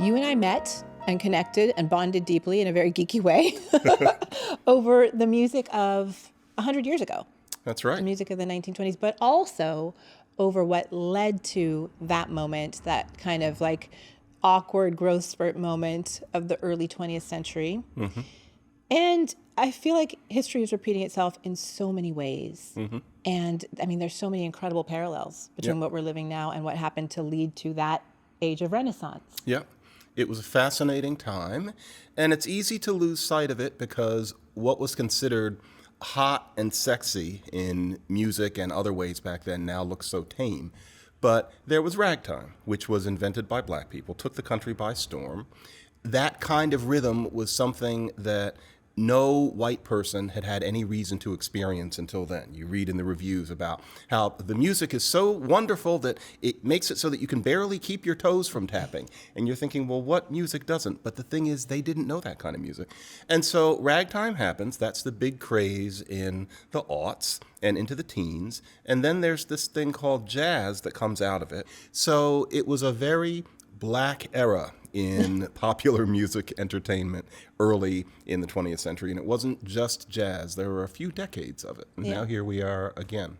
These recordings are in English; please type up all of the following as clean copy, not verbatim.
You and I met and connected and bonded deeply in a very geeky way over the music of 100 years ago. That's right. The music of the 1920s, but also over what led to that moment, that kind of like awkward growth spurt moment of the early 20th century. Mm-hmm. And I feel like history is repeating itself in so many ways. Mm-hmm. And I mean, there's so many incredible parallels between what we're living now and what happened to lead to that age of Renaissance. Yep. It was a fascinating time, and it's easy to lose sight of it because what was considered hot and sexy in music and other ways back then now looks so tame. But there was ragtime, which was invented by black people, took the country by storm. That kind of rhythm was something that no white person had had any reason to experience until then. You read in the reviews about how the music is so wonderful that it makes it so that you can barely keep your toes from tapping. And you're thinking, well, what music doesn't? But the thing is, they didn't know that kind of music. And so ragtime happens. That's the big craze in the aughts and into the teens. And then there's this thing called jazz that comes out of it. So it was a very black era in popular music entertainment early in the 20th century. And it wasn't just jazz. There were a few decades of it. And now here we are again.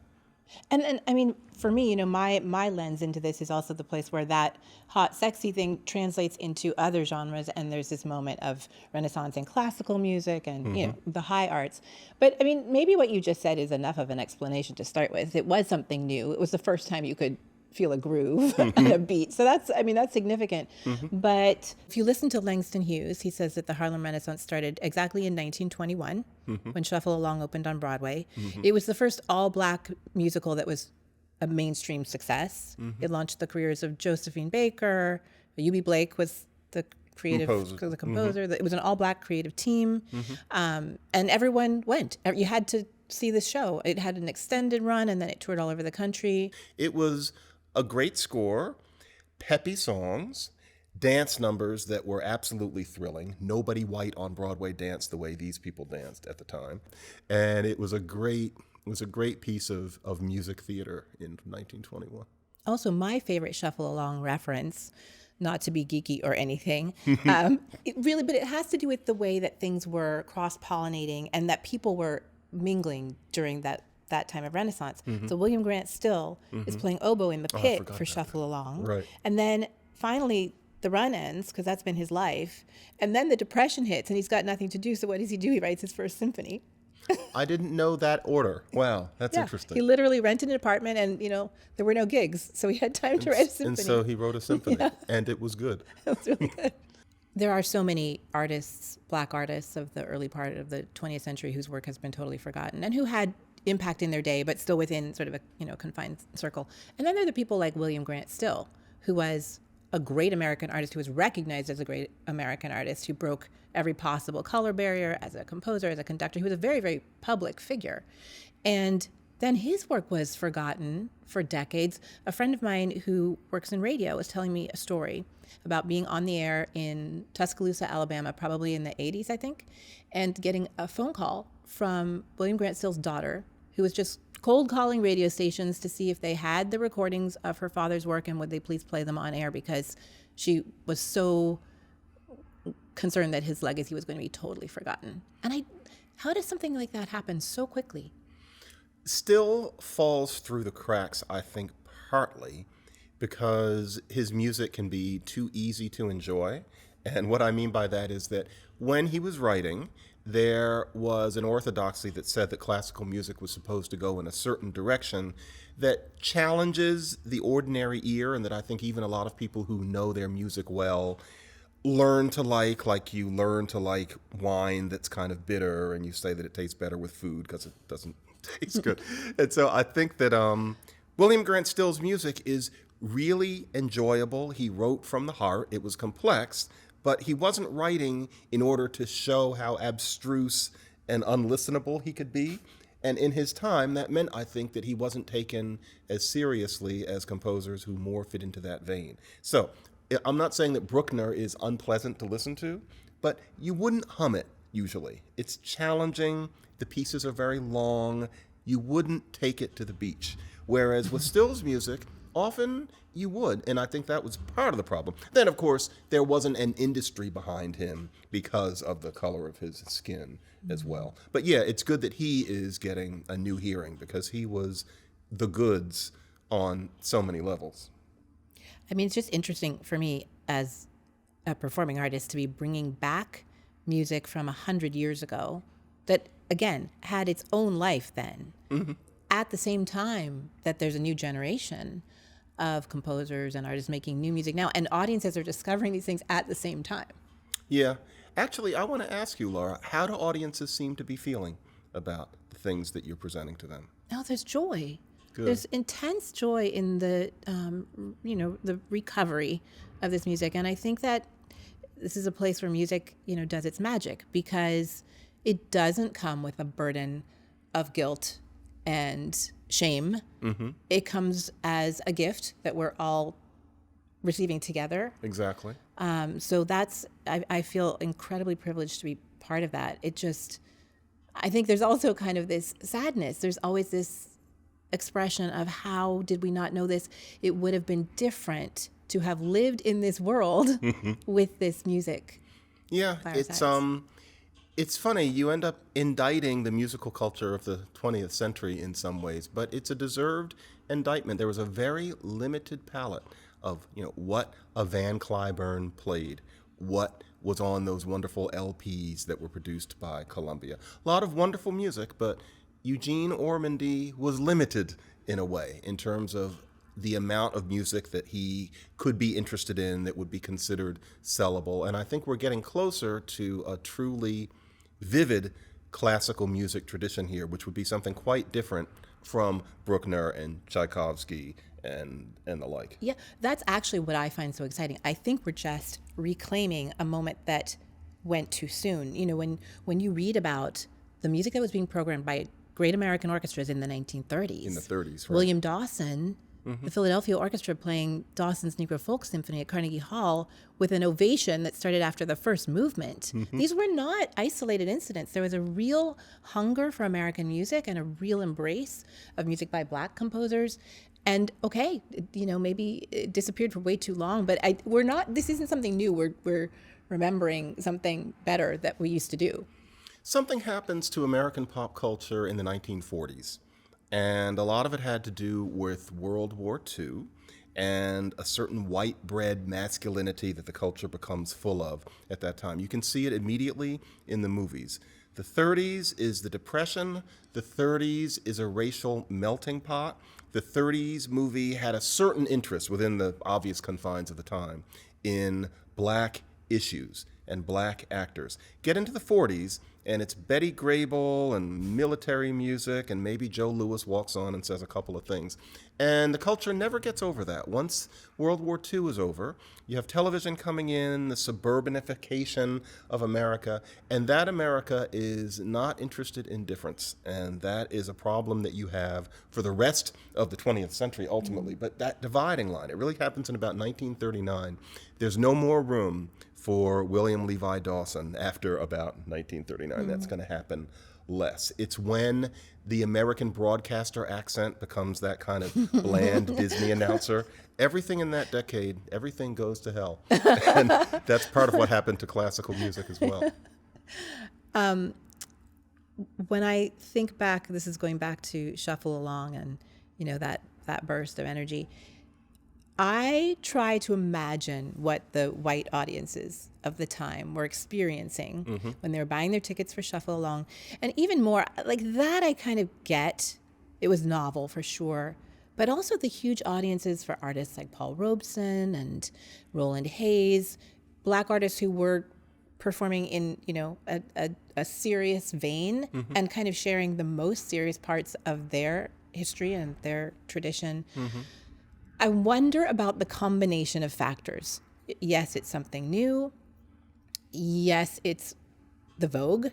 And I mean, for me, you know, my lens into this is also the place where that hot, sexy thing translates into other genres. And there's this moment of Renaissance in classical music and, you know, the high arts. But I mean, maybe what you just said is enough of an explanation to start with. It was something new. It was the first time you could feel a groove and a beat. So that's significant. But if you listen to Langston Hughes, he says that the Harlem Renaissance started exactly in 1921 when Shuffle Along opened on Broadway. It was the first all-black musical that was a mainstream success. It launched the careers of Josephine Baker. Eubie Blake was the composer. It was an all-black creative team. And everyone went. You had to see the show. It had an extended run, and then it toured all over the country. It was a great score, peppy songs, dance numbers that were absolutely thrilling. Nobody white on Broadway danced the way these people danced at the time. And it was a great piece of music theater in 1921. Also, my favorite Shuffle Along reference, not to be geeky or anything, but it has to do with the way that things were cross-pollinating and that people were mingling during that time of Renaissance. So William Grant Still is playing oboe in the pit for Shuffle Along. Right. And then finally the run ends, because that's been his life. And then the Depression hits and he's got nothing to do. So what does he do? He writes his first symphony. I didn't know that order. Wow, that's interesting. He literally rented an apartment and, you know, there were no gigs. So he had time to write a symphony. And so he wrote a symphony and it was good. It was really good. There are so many artists, black artists of the early part of the 20th century whose work has been totally forgotten and who had impact in their day, but still within sort of a, you know, confined circle. And then there are the people like William Grant Still, who was a great American artist, who was recognized as a great American artist, who broke every possible color barrier as a composer, as a conductor. He was a very, very public figure. And then his work was forgotten for decades. A friend of mine who works in radio was telling me a story about being on the air in Tuscaloosa, Alabama, probably in the 80s, I think, and getting a phone call from William Grant Still's daughter, who was just cold calling radio stations to see if they had the recordings of her father's work and would they please play them on air, because she was so concerned that his legacy was going to be totally forgotten. And how does something like that happen so quickly? Still falls through the cracks, I think, partly because his music can be too easy to enjoy. And what I mean by that is that when he was writing, there was an orthodoxy that said that classical music was supposed to go in a certain direction that challenges the ordinary ear, and that I think even a lot of people who know their music well learn to like you learn to like wine that's kind of bitter, and you say that it tastes better with food because it doesn't taste good. And so I think that William Grant Still's music is really enjoyable. He wrote from the heart. It was complex, but he wasn't writing in order to show how abstruse and unlistenable he could be. And in his time, that meant, I think, that he wasn't taken as seriously as composers who more fit into that vein. So I'm not saying that Bruckner is unpleasant to listen to, but you wouldn't hum it usually. It's challenging. The pieces are very long. You wouldn't take it to the beach. Whereas with Still's music, often you would, and I think that was part of the problem. Then, of course, there wasn't an industry behind him because of the color of his skin as well. But yeah, it's good that he is getting a new hearing because he was the goods on so many levels. I mean, it's just interesting for me as a performing artist to be bringing back music from 100 years ago that, again, had its own life then, at the same time that there's a new generation of composers and artists making new music now, and audiences are discovering these things at the same time. Yeah. Actually, I want to ask you, Laura, how do audiences seem to be feeling about the things that you're presenting to them? Now there's joy. Good. There's intense joy in the, the recovery of this music. And I think that this is a place where music, does its magic because it doesn't come with a burden of guilt and shame. It comes as a gift that we're all receiving together. Exactly. So I feel incredibly privileged to be part of that. I think there's also kind of this sadness. There's always this expression of how did we not know this? It would have been different to have lived in this world with this music. Yeah, it's funny. You end up indicting the musical culture of the 20th century in some ways, but it's a deserved indictment. There was a very limited palette of what a Van Cliburn played, what was on those wonderful LPs that were produced by Columbia. A lot of wonderful music, but Eugene Ormandy was limited in a way in terms of the amount of music that he could be interested in that would be considered sellable. And I think we're getting closer to a truly vivid classical music tradition here, which would be something quite different from Bruckner and Tchaikovsky and the like. Yeah, that's actually what I find so exciting. I think we're just reclaiming a moment that went too soon. When you read about the music that was being programmed by great American orchestras in the 1930s. In the 30s, right. William Dawson, the Philadelphia Orchestra playing Dawson's Negro Folk Symphony at Carnegie Hall with an ovation that started after the first movement. These were not isolated incidents. There was a real hunger for American music and a real embrace of music by Black composers. And okay, maybe it disappeared for way too long, but this isn't something new. We're remembering something better that we used to do. Something happens to American pop culture in the 1940s. And a lot of it had to do with World War II and a certain white bread masculinity that the culture becomes full of at that time. You can see it immediately in the movies. The 30s is the Depression. The 30s is a racial melting pot. The 30s movie had a certain interest within the obvious confines of the time in Black issues and Black actors. Get into the 40s, and it's Betty Grable and military music, and maybe Joe Louis walks on and says a couple of things. And the culture never gets over that. Once World War II is over, you have television coming in, the suburbanification of America, and that America is not interested in difference. And that is a problem that you have for the rest of the 20th century, ultimately. But that dividing line, it really happens in about 1939. There's no more room for William Levi Dawson after about 1939. That's going to happen less. It's when the American broadcaster accent becomes that kind of bland Disney announcer. Everything in that decade, everything goes to hell. And that's part of what happened to classical music as well. When I think back, this is going back to Shuffle Along and, that burst of energy. I try to imagine what the white audiences of the time were experiencing when they were buying their tickets for Shuffle Along. And even more, like that I kind of get. It was novel for sure. But also the huge audiences for artists like Paul Robeson and Roland Hayes, Black artists who were performing in, a serious vein and kind of sharing the most serious parts of their history and their tradition. I wonder about the combination of factors. Yes, it's something new. Yes, it's the vogue.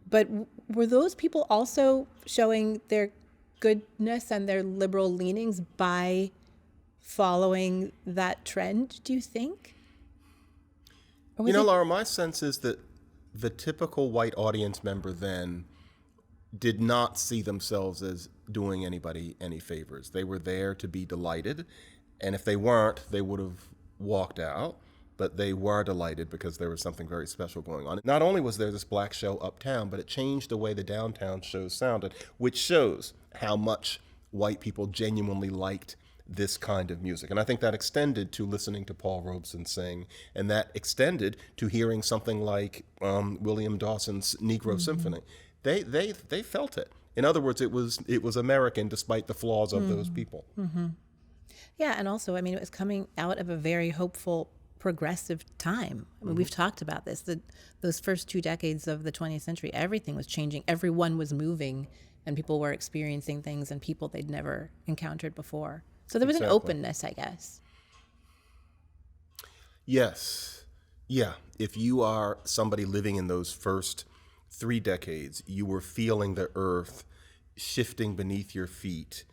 But were those people also showing their goodness and their liberal leanings by following that trend, do you think? Laura, my sense is that the typical white audience member then did not see themselves as doing anybody any favors. They were there to be delighted. And if they weren't, they would have walked out. But they were delighted because there was something very special going on. Not only was there this black show uptown, but it changed the way the downtown shows sounded, which shows how much white people genuinely liked this kind of music. And I think that extended to listening to Paul Robeson sing, and that extended to hearing something like William Dawson's Negro Symphony. They felt it. In other words, it was American despite the flaws of those people. Yeah, and also, I mean, it was coming out of a very hopeful, progressive time. I mean, we've talked about this. Those first 2 decades of the 20th century, everything was changing. Everyone was moving, and people were experiencing things and people they'd never encountered before. So there was an openness, I guess. Yes. Yeah. If you are somebody living in those first 3 decades, you were feeling the earth shifting beneath your feet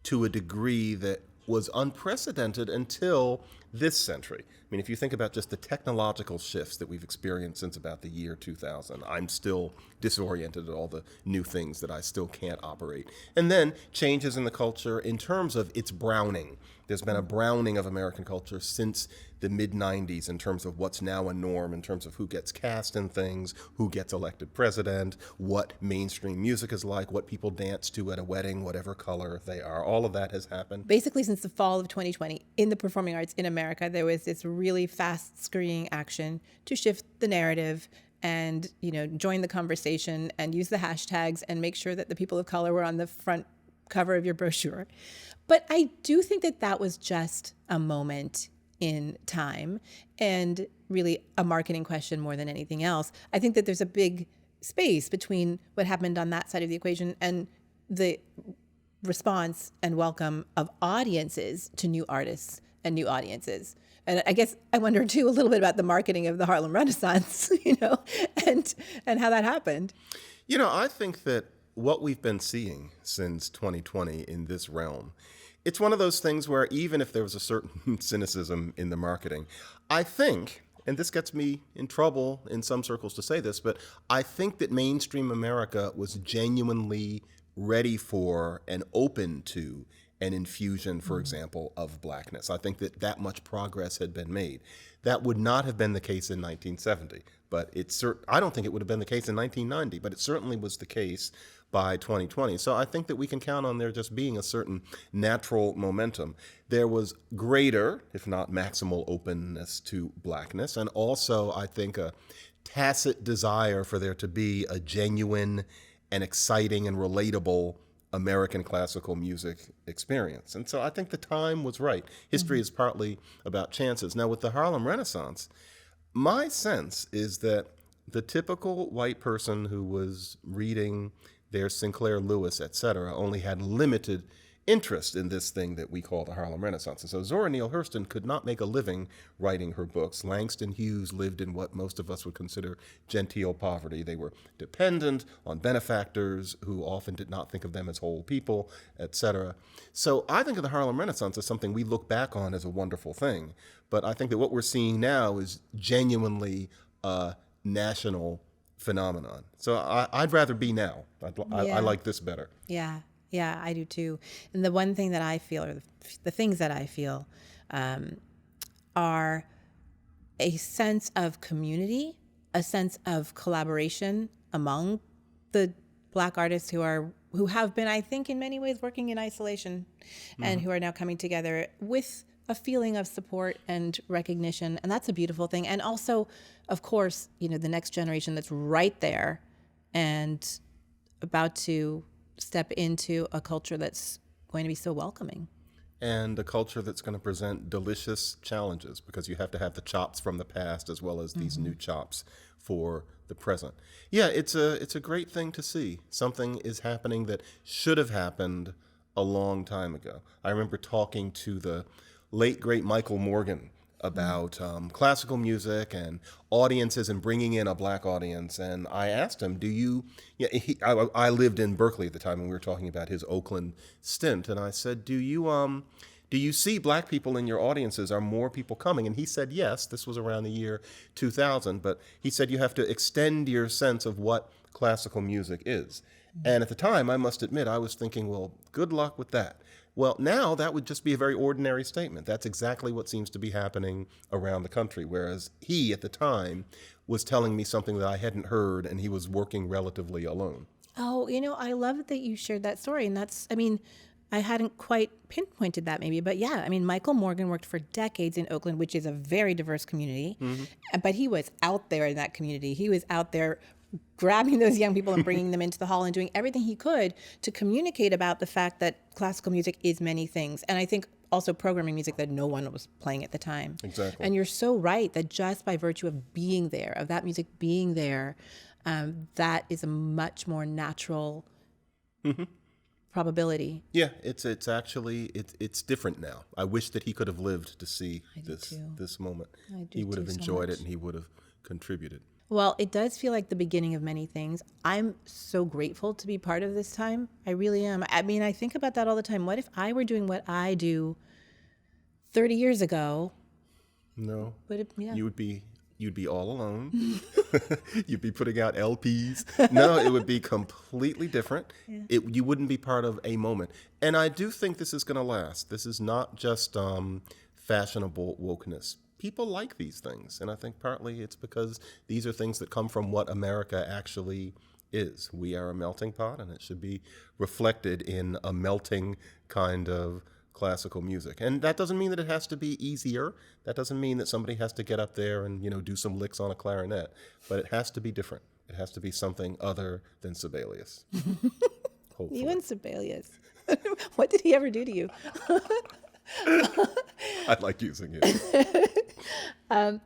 to a degree that was unprecedented until this century. I mean, if you think about just the technological shifts that we've experienced since about the year 2000, I'm still disoriented at all the new things that I still can't operate. And then changes in the culture in terms of its browning. There's been a browning of American culture since the mid-90s in terms of what's now a norm, in terms of who gets cast in things, who gets elected president, what mainstream music is like, what people dance to at a wedding, whatever color they are. All of that has happened. Basically, since the fall of 2020, in the performing arts in America, there was this really fast scurrying action to shift the narrative and, join the conversation and use the hashtags and make sure that the people of color were on the front cover of your brochure. But I do think that was just a moment in time and really a marketing question more than anything else. I think that there's a big space between what happened on that side of the equation and the response and welcome of audiences to new artists and new audiences. And I guess I wonder too a little bit about the marketing of the Harlem Renaissance, and how that happened. I think that what we've been seeing since 2020 in this realm, it's one of those things where even if there was a certain cynicism in the marketing, I think, and this gets me in trouble in some circles to say this, but I think that mainstream America was genuinely ready for and open to an infusion, for example, of blackness. I think that much progress had been made. That would not have been the case in 1970, but I don't think it would have been the case in 1990, but it certainly was the case by 2020. So I think that we can count on there just being a certain natural momentum. There was greater, if not maximal, openness to blackness, and also I think a tacit desire for there to be a genuine and exciting and relatable American classical music experience. And so I think the time was right. History is partly about chances. Now, with the Harlem Renaissance, my sense is that the typical white person who was reading their Sinclair Lewis, et cetera, only had limited interest in this thing that we call the Harlem Renaissance. And so Zora Neale Hurston could not make a living writing her books. Langston Hughes lived in what most of us would consider genteel poverty. They were dependent on benefactors who often did not think of them as whole people, etc. So I think of the Harlem Renaissance as something we look back on as a wonderful thing. But I think that what we're seeing now is genuinely a national phenomenon. So I'd rather be now. I like this better. Yeah, I do too. And the one thing that I feel, or the things that I feel, are a sense of community, a sense of collaboration among the Black artists who have been, I think, in many ways working in isolation, and who are now coming together with a feeling of support and recognition. And that's a beautiful thing. And also, of course, the next generation that's right there and about to step into a culture that's going to be so welcoming. And a culture that's going to present delicious challenges, because you have to have the chops from the past as well as these new chops for the present. Yeah, it's a great thing to see. Something is happening that should have happened a long time ago. I remember talking to the late, great Michael Morgan about classical music and audiences and bringing in a Black audience. And I asked him, I lived in Berkeley at the time, and we were talking about his Oakland stint. And I said, do you see Black people in your audiences? Are more people coming? And he said, yes. This was around the year 2000. But he said, you have to extend your sense of what classical music is. And at the time, I must admit, I was thinking, well, good luck with that. Well, now that would just be a very ordinary statement. That's exactly what seems to be happening around the country. Whereas he, at the time, was telling me something that I hadn't heard, and he was working relatively alone. Oh, I love that you shared that story. And I hadn't quite pinpointed that maybe, but yeah, Michael Morgan worked for decades in Oakland, which is a very diverse community, but he was out there in that community. He was out there grabbing those young people and bringing them into the hall and doing everything he could to communicate about the fact that classical music is many things. And I think also programming music that no one was playing at the time. Exactly. And you're so right that just by virtue of being there, of that music being there, that is a much more natural probability. Yeah, it's actually it's different now. I wish that he could have lived to see this moment. He would have enjoyed it, and he would have contributed. Well, it does feel like the beginning of many things. I'm so grateful to be part of this time. I really am. I think about that all the time. What if I were doing what I do 30 years ago? No. Yeah. You'd be all alone. You'd be putting out LPs. No, it would be completely different. Yeah. You wouldn't be part of a moment. And I do think this is going to last. This is not just fashionable wokeness. People like these things, and I think partly it's because these are things that come from what America actually is. We are a melting pot, and it should be reflected in a melting kind of classical music. And that doesn't mean that it has to be easier. That doesn't mean that somebody has to get up there and do some licks on a clarinet. But it has to be different. It has to be something other than Sibelius. Hopefully. You and Sibelius. What did he ever do to you? I like using it.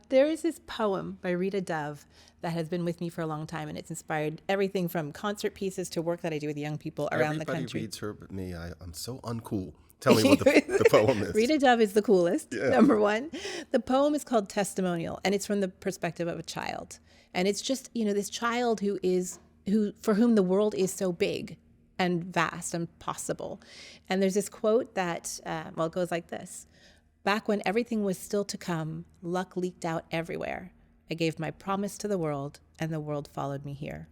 There is this poem by Rita Dove that has been with me for a long time, and it's inspired everything from concert pieces to work that I do with young people around the country. Everybody reads her but me. I'm so uncool. Tell me what the poem is. Rita Dove is the coolest, number one. The poem is called Testimonial, and it's from the perspective of a child. And it's just, this child for whom the world is so big and vast and possible. And there's this quote that, it goes like this. Back when everything was still to come, luck leaked out everywhere. I gave my promise to the world, and the world followed me here.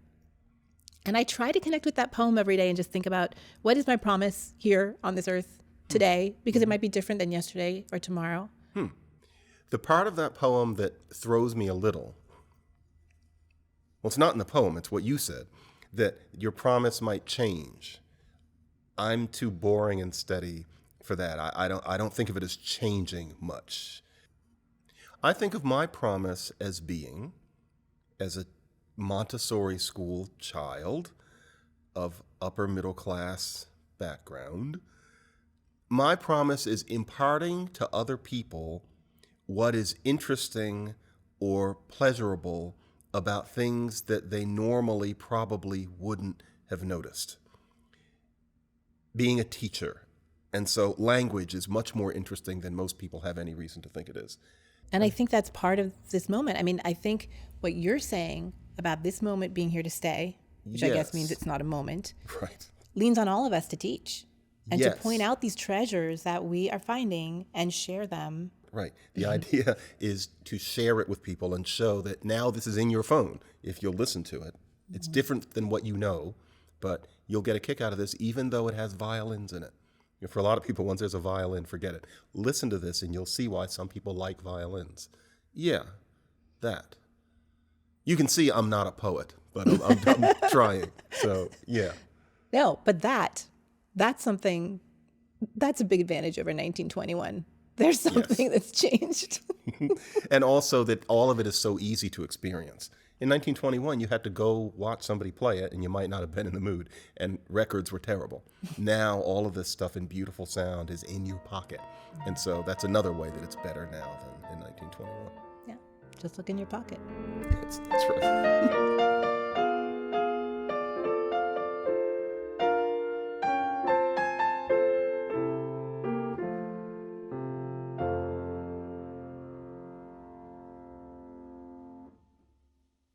And I try to connect with that poem every day and just think about, what is my promise here on this earth today? Because it might be different than yesterday or tomorrow. The part of that poem that throws me a little, well, it's not in the poem, it's what you said, that your promise might change. I'm too boring and steady for that. I don't think of it as changing much. I think of my promise as being, as a Montessori school child of upper middle class background, my promise is imparting to other people what is interesting or pleasurable about things that they normally probably wouldn't have noticed. Being a teacher. And so language is much more interesting than most people have any reason to think it is. And I think that's part of this moment. I think what you're saying about this moment being here to stay, which I guess means it's not a moment, right, leans on all of us to teach and to point out these treasures that we are finding and share them. Right. The idea is to share it with people and show that now this is in your phone. If you'll listen to it, it's different than what you know, but you'll get a kick out of this even though it has violins in it. For a lot of people, once there's a violin, forget it. Listen to this and you'll see why some people like violins. Yeah, that. You can see I'm not a poet, but I'm trying. So, yeah. No, but that's something, that's a big advantage over 1921. There's something that's changed. And also that all of it is so easy to experience. In 1921, you had to go watch somebody play it, and you might not have been in the mood, and records were terrible. Now, all of this stuff in beautiful sound is in your pocket. And so that's another way that it's better now than in 1921. Yeah, just look in your pocket. That's right.